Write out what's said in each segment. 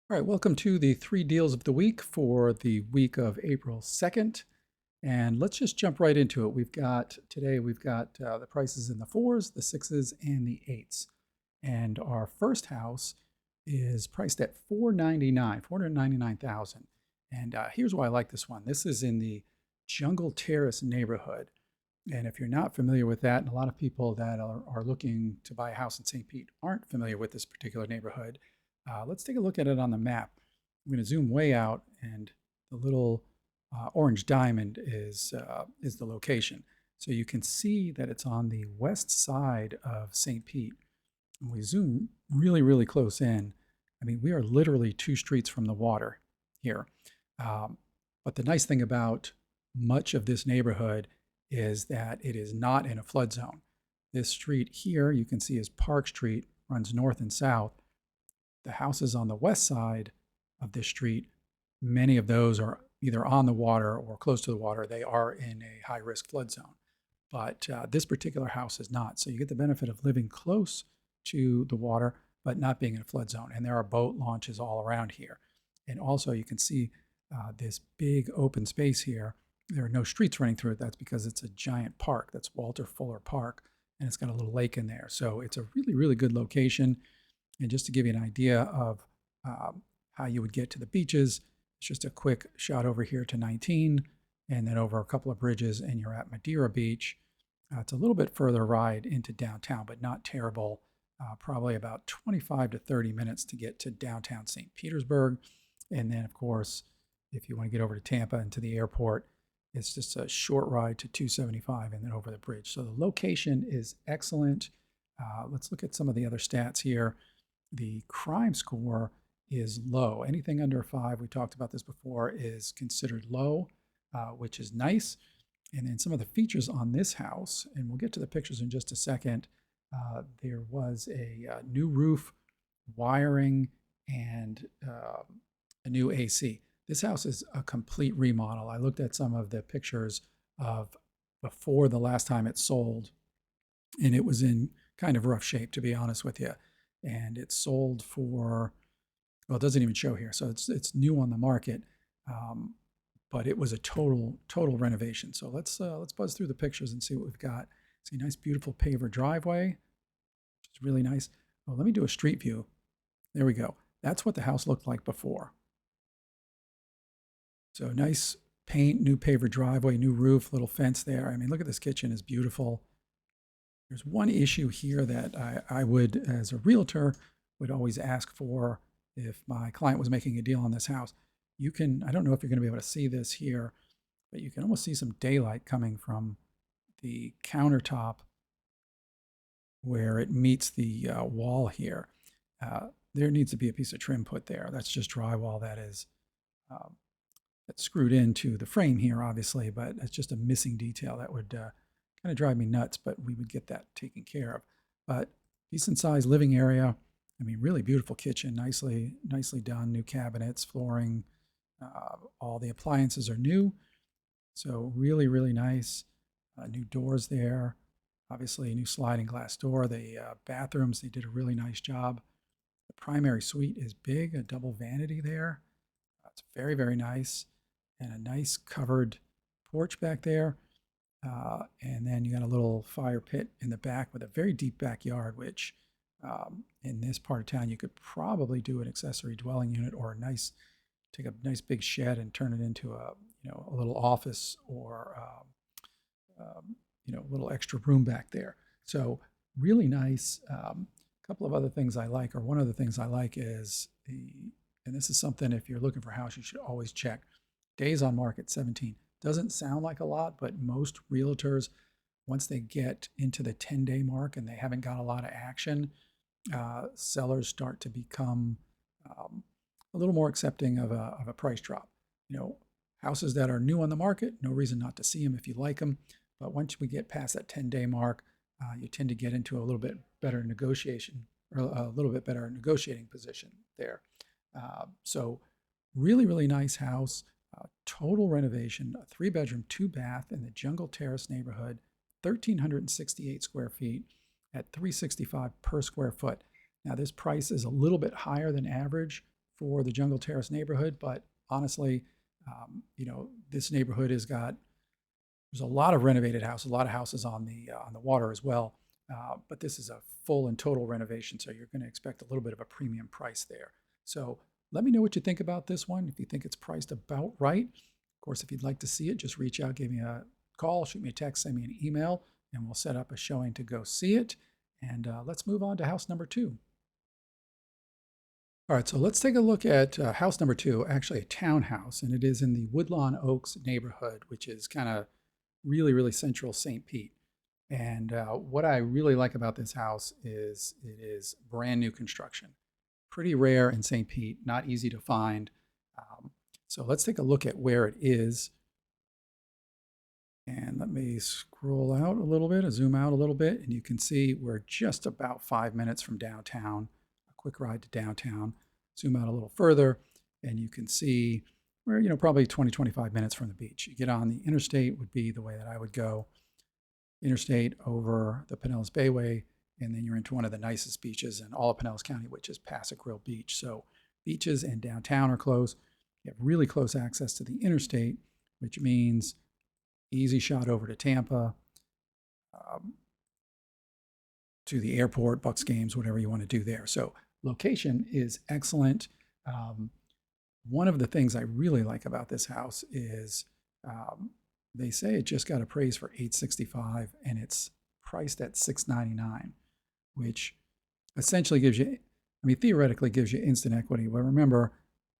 All right, welcome to the three deals of the week for the week of April 2nd. And let's just jump right into it. We've got the prices in the fours, the sixes, and the eights. And our first house is priced at $499,000. And here's why I like this one. This is in the Jungle Terrace neighborhood. And if you're not familiar with that, and a lot of people that are looking to buy a house in St. Pete aren't familiar with this particular neighborhood, let's take a look at it on the map. I'm going to zoom way out, and the little orange diamond is the location. So you can see that it's on the west side of St. Pete. When we zoom really, really close in, I mean, we are literally 2 streets from the water here. But the nice thing about much of this neighborhood is that it is not in a flood zone. This street here, you can see is Park Street, runs north and south. The houses on the west side of this street, many of those are either on the water or close to the water. They are in a high risk flood zone. But this particular house is not. So you get the benefit of living close to the water, but not being in a flood zone. And there are boat launches all around here. And also you can see this big open space here. There are no streets running through it. That's because it's a giant park. That's Walter Fuller Park. And it's got a little lake in there. So it's a really, really good location. And just to give you an idea of how you would get to the beaches, it's just a quick shot over here to 19 and then over a couple of bridges and you're at Madeira Beach. It's a little bit further ride into downtown, but not terrible. Probably about 25 to 30 minutes to get to downtown St. Petersburg. And then, of course, if you want to get over to Tampa and to the airport, it's just a short ride to 275 and then over the bridge. So the location is excellent. Let's look at some of the other stats here. The crime score is low. Anything under 5, we talked about this before, is considered low, which is nice. And then some of the features on this house, and we'll get to the pictures in just a second. There was a new roof, wiring, and a new AC. This house is a complete remodel. I looked at some of the pictures of before the last time it sold, and it was in kind of rough shape, to be honest with you. And it sold for, well, it doesn't even show here, so it's new on the market, but it was a total renovation. So let's buzz through the pictures and see what we've got. See a nice, beautiful paver driveway, which is really nice. Oh, let me do a street view. There we go. That's what the house looked like before. So nice paint, new paver driveway, new roof, little fence there. I mean, look at this kitchen, is beautiful. There's one issue here that I would, as a realtor, would always ask for if my client was making a deal on this house. You can, I don't know if you're going to be able to see this here, but you can almost see some daylight coming from the countertop where it meets the wall here. There needs to be a piece of trim put there. That's just drywall that is that's screwed into the frame here, obviously, but it's just a missing detail that would kind of drive me nuts, but we would get that taken care of. But decent sized living area. I mean, really beautiful kitchen, nicely done, new cabinets, flooring, all the appliances are new. So really, really nice. New doors there. Obviously, a new sliding glass door. The bathrooms, they did a really nice job. The primary suite is big, a double vanity there. It's very, very nice. And a nice covered porch back there. And then you got a little fire pit in the back with a very deep backyard, which in this part of town, you could probably do an accessory dwelling unit or take a nice big shed and turn it into a little office or a little extra room back there. So really nice. A couple of other things I like, or one of the things I like is and this is something if you're looking for a house, you should always check. Days on market, 17. Doesn't sound like a lot, but most realtors, once they get into the 10-day mark and they haven't got a lot of action, sellers start to become a little more accepting of a price drop. Houses that are new on the market, no reason not to see them if you like them. But once we get past that 10-day mark, you tend to get into a little bit better negotiation, or a little bit better negotiating position there. So really, really nice house. Total renovation, a 3-bedroom, 2-bath in the Jungle Terrace neighborhood, 1,368 square feet at $365 per square foot. Now this price is a little bit higher than average for the Jungle Terrace neighborhood, but honestly, this neighborhood there's a lot of renovated houses, a lot of houses on the water as well. But this is a full and total renovation, so you're going to expect a little bit of a premium price there. So let me know what you think about this one. If you think it's priced about right, of course, if you'd like to see it, just reach out, give me a call, shoot me a text, send me an email, and we'll set up a showing to go see it. And let's move on to house number 2. All right, so let's take a look at house number 2, actually a townhouse, and it is in the Woodlawn Oaks neighborhood, which is kind of really, really central St. Pete. And what I really like about this house is it is brand new construction. Pretty rare in St. Pete, not easy to find. So let's take a look at where it is. And let me scroll out a little bit, zoom out a little bit, and you can see we're just about 5 minutes from downtown, a quick ride to downtown. Zoom out a little further, and you can see we're, probably 20, 25 minutes from the beach. You get on the interstate would be the way that I would go. Interstate over the Pinellas Bayway, and then you're into one of the nicest beaches in all of Pinellas County, which is Passick Grill Beach. So beaches and downtown are close. You have really close access to the interstate, which means easy shot over to Tampa, to the airport, Bucks games, whatever you want to do there. So location is excellent. One of the things I really like about this house is they say it just got appraised for $865 and it's priced at $699, which essentially gives you, theoretically gives you instant equity. But remember,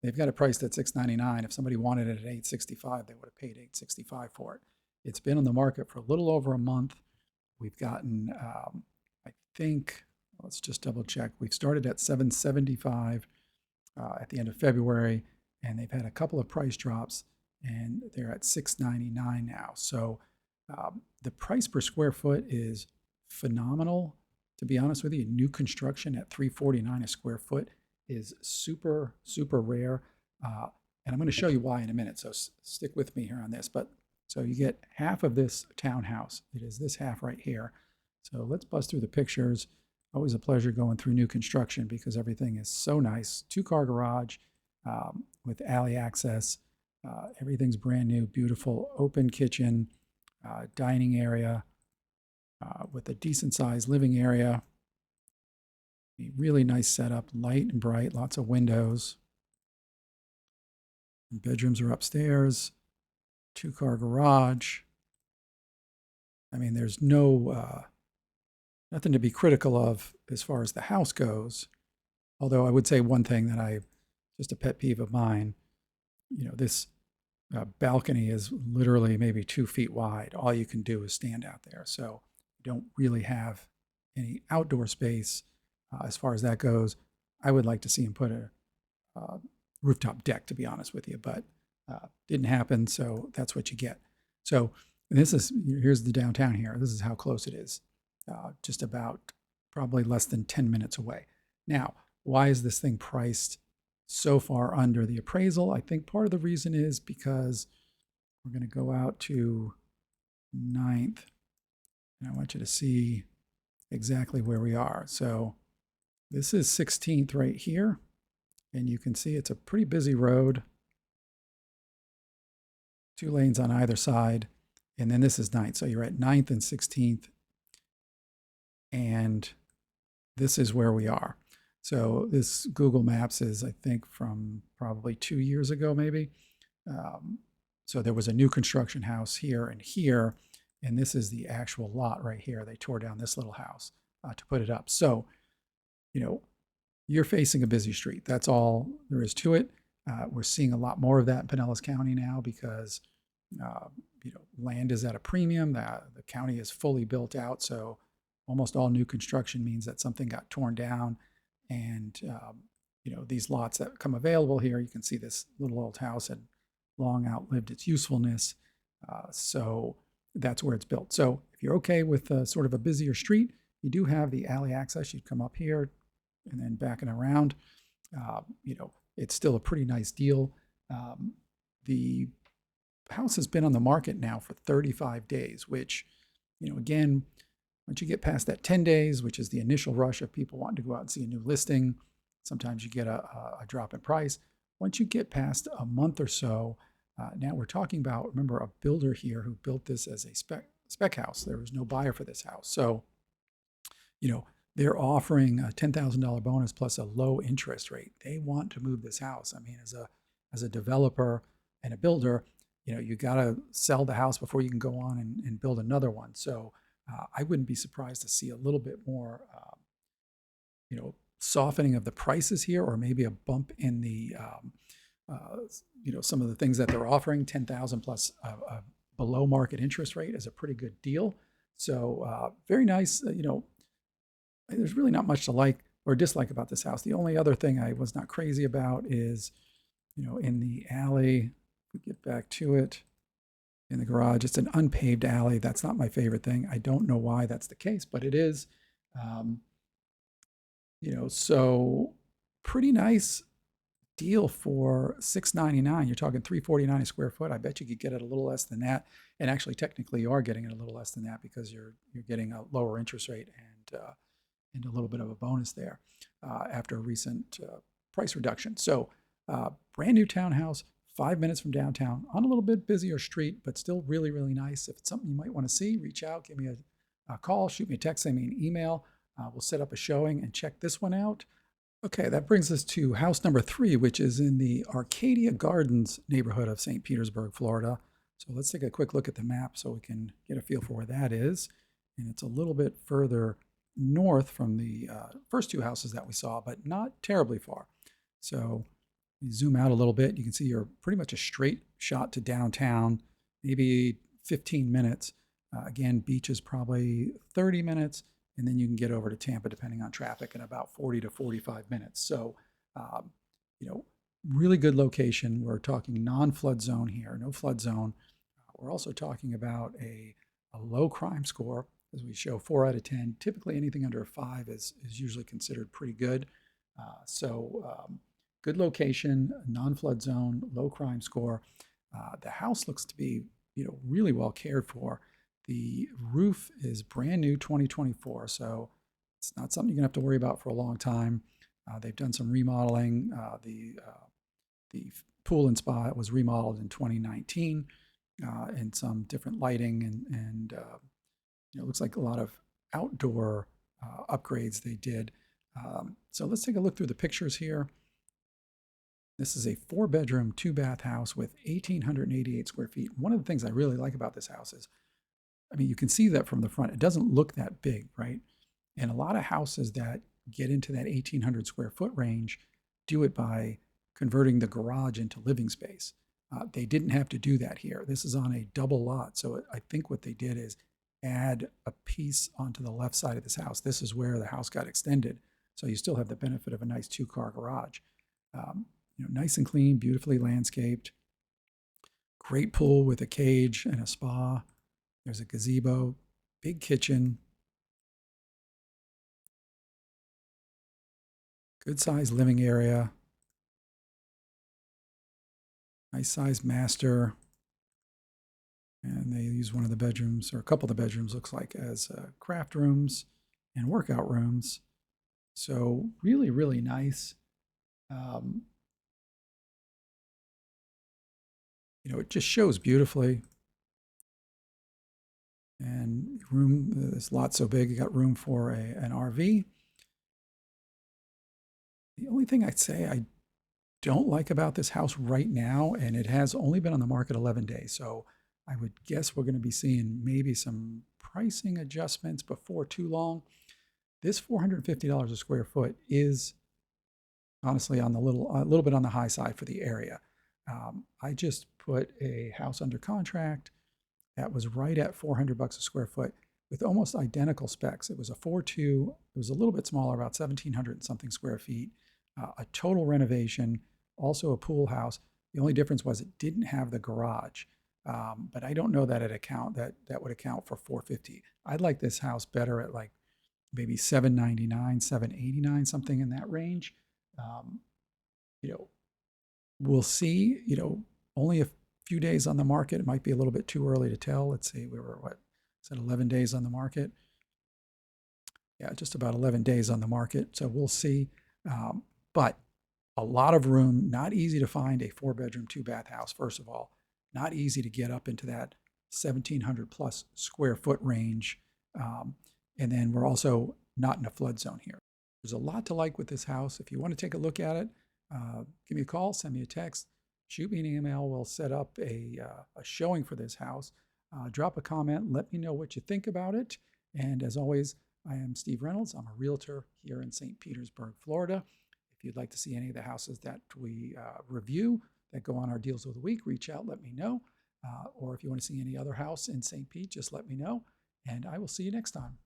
they've got it priced at $699. If somebody wanted it at $865, they would have paid $865 for it. It's been on the market for a little over a month. We've gotten, I think, let's just double check. We've started at $775 at the end of February, and they've had a couple of price drops, and they're at $699 now. So the price per square foot is phenomenal. To be honest with you, new construction at $349 a square foot is super, super rare. And I'm going to show you why in a minute, so stick with me here on this. But so you get half of this townhouse. It is this half right here. So let's buzz through the pictures. Always a pleasure going through new construction because everything is so nice. 2-car garage with alley access. Everything's brand new, beautiful, open kitchen, dining area with a decent sized living area. A really nice setup, light and bright, lots of windows. Bedrooms are upstairs. 2-car garage. There's nothing to be critical of as far as the house goes. Although I would say one thing that just a pet peeve of mine, this balcony is literally maybe 2 feet wide. All you can do is stand out there. So you don't really have any outdoor space as far as that goes. I would like to see him put a rooftop deck, to be honest with you, but didn't happen. So that's what you get. So here's the downtown here. This is how close it is. Just about probably less than 10 minutes away. Now, why is this thing priced so far under the appraisal? I think part of the reason is because we're going to go out to 9th, and I want you to see exactly where we are. So this is 16th right here, and you can see it's a pretty busy road. 2 lanes on either side, and then this is 9th. So you're at 9th and 16th, and this is where we are. So this Google Maps is, I think, from probably 2 years ago, maybe. So there was a new construction house here, and this is the actual lot right here. They tore down this little house to put it up. So, you're facing a busy street. That's all there is to it. We're seeing a lot more of that in Pinellas County now because, land is at a premium. The county is fully built out. So almost all new construction means that something got torn down. And, these lots that come available here, you can see this little old house had long outlived its usefulness. So that's where it's built. So if you're okay with sort of a busier street, you do have the alley access. You'd come up here and then backing around. It's still a pretty nice deal. The house has been on the market now for 35 days, which, again, once you get past that 10 days, which is the initial rush of people wanting to go out and see a new listing, sometimes you get a drop in price. Once you get past a month or so, now we're talking about, remember, a builder here who built this as a spec house. There was no buyer for this house. So, you know, they're offering a $10,000 bonus plus a low interest rate. They want to move this house. I mean, as a developer and a builder, you know, you got to sell the house before you can go on and build another one. So I wouldn't be surprised to see a little bit more, you know, softening of the prices here, or maybe a bump in the, you know, some of the things that they're offering. 10,000 plus a below market interest rate is a pretty good deal. So very nice. You know, there's really not much to like or dislike about this house. The only other thing I was not crazy about is, you know, in the alley, we get back to it, in the garage, it's an unpaved alley. That's not my favorite thing. I don't know why that's the case, but it is. You know, so pretty nice deal for $699. You're talking $349 a square foot. I bet you could get it a little less than that. And actually, technically, you are getting it a little less than that because you're getting a lower interest rate and a little bit of a bonus there after a recent price reduction. So brand new townhouse, 5 minutes from downtown, on a little bit busier street, but still really, really nice. If it's something you might want to see, reach out, give me a call, shoot me a text, send me an email. We'll set up a showing and check this one out. Okay, that brings us to house number 3, which is in the Arcadia Gardens neighborhood of St. Petersburg, Florida. So let's take a quick look at the map so we can get a feel for where that is. And it's a little bit further north from the first 2 houses that we saw, but not terribly far. So you zoom out a little bit, you can see you're pretty much a straight shot to downtown, maybe 15 minutes. Again, beach is probably 30 minutes. And then you can get over to Tampa, depending on traffic, in about 40 to 45 minutes. So, you know, really good location. We're talking non-flood zone here, no flood zone. We're also talking about a low crime score, as we show 4 out of 10. Typically, anything under a 5 is usually considered pretty good. Good location, non-flood zone, low crime score. The house looks to be, you know, really well cared for. The roof is brand new, 2024, so it's not something you're gonna have to worry about for a long time. They've done some remodeling. The pool and spa was remodeled in 2019, and some different lighting and you know, it looks like a lot of outdoor upgrades they did. So let's take a look through the pictures here. This is a 4-bedroom, 2-bath house with 1,888 square feet. One of the things I really like about this house is, I mean, you can see that from the front. It doesn't look that big, right? And a lot of houses that get into that 1,800 square foot range do it by converting the garage into living space. They didn't have to do that here. This is on a double lot. So I think what they did is add a piece onto the left side of this house. This is where the house got extended. So you still have the benefit of a nice 2-car garage. You know, nice and clean, beautifully landscaped. Great pool with a cage and a spa. There's a gazebo, big kitchen, good sized living area, nice sized master. And they use one of the bedrooms, or a couple of the bedrooms, looks like, as craft rooms and workout rooms. So really, really nice. You know, it just shows beautifully. And room, this lot's so big, you got room for an RV. The only thing I'd say I don't like about this house right now, and it has only been on the market 11 days, so I would guess we're going to be seeing maybe some pricing adjustments before too long. This $450 a square foot is honestly on the a little bit on the high side for the area. I just put a house under contract that was right at $400 a square foot with almost identical specs. It was a 4.2. It was a little bit smaller, about 1,700 and something square feet. A total renovation, also a pool house. The only difference was it didn't have the garage. But I don't know that that would account for $450. I'd like this house better at like maybe $799, $789, something in that range. You know, we'll see. You know, only a few days on the market. It might be a little bit too early to tell. Let's see, we were, what, is that 11 days on the market? Yeah, just about 11 days on the market. So we'll see. but a lot of room, not easy to find a 4-bedroom, 2-bath house, first of all. Not easy to get up into that 1,700 plus square foot range. And then we're also not in a flood zone here. There's a lot to like with this house. If you want to take a look at it, give me a call, send me a text, shoot me an email. We'll set up a showing for this house. Drop a comment, let me know what you think about it. And as always, I am Steve Reynolds. I'm a realtor here in St. Petersburg, Florida. If you'd like to see any of the houses that we review that go on our Deals of the Week, reach out, let me know. Or if you want to see any other house in St. Pete, just let me know. And I will see you next time.